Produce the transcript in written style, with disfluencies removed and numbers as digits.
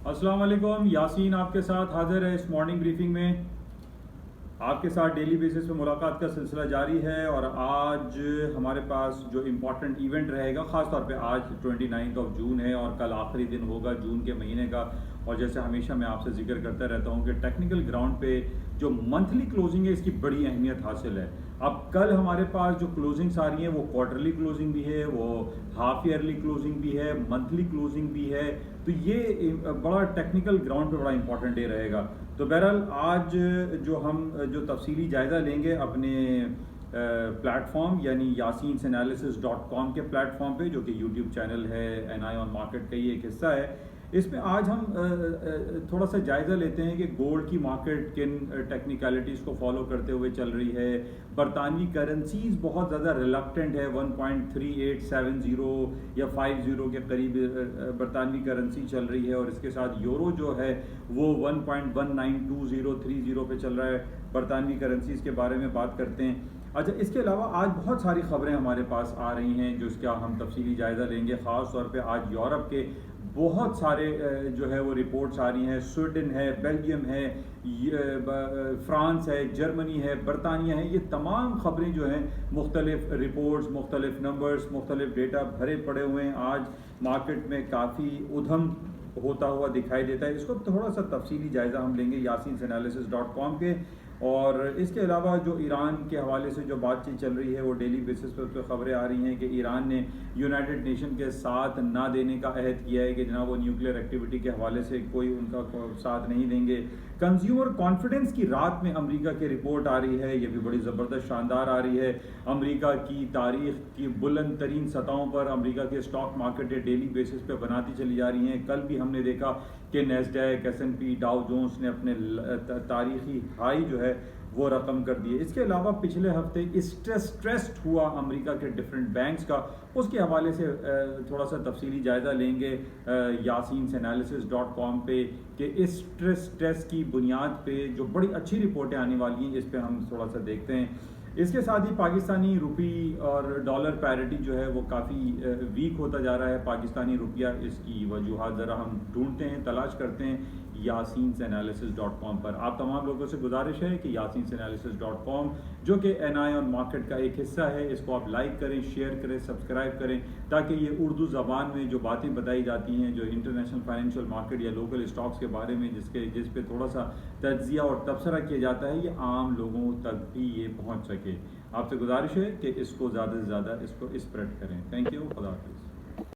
अस्सलाम वालेकुम, यासीन आपके साथ हाजिर है इस मॉर्निंग ब्रीफिंग में। आपके साथ डेली बेसिस पे मुलाकात का सिलसिला जारी है और आज हमारे पास जो इम्पोर्टेंट इवेंट रहेगा, ख़ास तौर पे आज 29 जून है और कल आखिरी दिन होगा जून के महीने का। और जैसे हमेशा मैं आपसे जिक्र करता रहता हूँ कि टेक्निकल ग्राउंड पे जो मंथली क्लोजिंग है इसकी बड़ी अहमियत हासिल है। अब कल हमारे पास जो क्लोजिंग्स आ रही हैं वो क्वार्टरली क्लोजिंग भी है, वो हाफ ईयरली क्लोजिंग भी है, मंथली क्लोजिंग भी है। तो ये बड़ा टेक्निकल ग्राउंड पे बड़ा इंपॉर्टेंट डे रहेगा। तो बहरहाल आज जो तफसीली जायज़ा लेंगे अपने प्लेटफॉर्म यानी yasinanalysis.com के प्लेटफॉर्म पे, जो कि यूट्यूब चैनल है NI ऑन मार्केट का ही एक हिस्सा है। इसमें आज हम थोड़ा सा जायज़ा लेते हैं कि गोल्ड की मार्केट किन टेक्निकलिटीज़ को फॉलो करते हुए चल रही है। बरतानवी करेंसीज बहुत ज़्यादा रिलक्टेंट है, 1.3870 या 50 के करीब बरतानवी करेंसी चल रही है और इसके साथ यूरो जो है वो 1.192030 पे चल रहा है। बरतानवी करेंसीज के बारे में बात करते हैं। अच्छा, इसके अलावा आज बहुत सारी खबरें हमारे पास आ रही हैं जिसका हम तफसीली जायज़ा लेंगे। ख़ास तौर पे आज यूरोप के बहुत सारे जो है वो रिपोर्ट्स आ रही हैं। स्वीडन है, बेल्जियम है, फ्रांस है, जर्मनी है, बरतानिया है। ये तमाम खबरें जो हैं मुख्तलिफ रिपोर्ट्स, मुख्तलिफ नंबर्स, मुख्तलिफ डेटा भरे पड़े हुए हैं। आज मार्केट में काफ़ी उधम होता हुआ दिखाई देता है। इसको थोड़ा सा तफसीली जायज़ा हम लेंगे yasinanalysis.com के। और इसके अलावा जो ईरान के हवाले से जो बातचीत चल रही है वो डेली बेसिस पर तो खबरें आ रही हैं कि ईरान ने यूनाइटेड नेशन के साथ ना देने का अहद किया है कि जनाब वो न्यूक्लियर एक्टिविटी के हवाले से कोई उनका साथ नहीं देंगे। कंज्यूमर कॉन्फिडेंस की रात में अमेरिका की रिपोर्ट आ रही है, ये भी बड़ी ज़बरदस्त शानदार आ रही है। अमेरिका की तारीख की बुलंद तरीन सतहों पर अमेरिका के स्टॉक मार्केटें डेली बेसिस पे बनाती चली जा रही हैं। कल भी हमने देखा कि नैस्डैक, S&P, डाउ जोन्स ने अपने तारीखी हाई जो है वो रकम कर दिए। इसके अलावा पिछले हफ्ते स्ट्रेस्ड हुआ अमेरिका के डिफरेंट बैंक्स का, उसके हवाले से थोड़ा सा तफसीली जायज़ा लेंगे yasinanalysis.com पे कि इस स्ट्रेस टेस्ट की बुनियाद पे जो बड़ी अच्छी रिपोर्टें आने वाली हैं इस पे हम थोड़ा सा देखते हैं। इसके साथ ही पाकिस्तानी रुपी और डॉलर पैरिटी जो है वो काफ़ी वीक होता जा रहा है। पाकिस्तानी रुपया, इसकी वजूहात ज़रा हम ढूंढते हैं, तलाश करते हैं yasinanalysis.com पर। आप तमाम लोगों से गुजारिश है कि yasinanalysis.com जो कि NI ऑन मार्केट का एक हिस्सा है, इसको आप लाइक करें, शेयर करें, सब्सक्राइब करें, ताकि ये उर्दू ज़बान में जो बातें बताई जाती हैं, जो इंटरनेशनल फाइनेंशियल मार्केट या लोकल स्टॉक्स के बारे में जिस पे थोड़ा सा तज्जिया और तबसरा किया जाता है, ये आम लोगों तक भी ये पहुँच सके। आपसे गुजारिश है कि इसको ज़्यादा से ज़्यादा इसको स्प्रेड करें। थैंक यू, खुदा हाफिज़।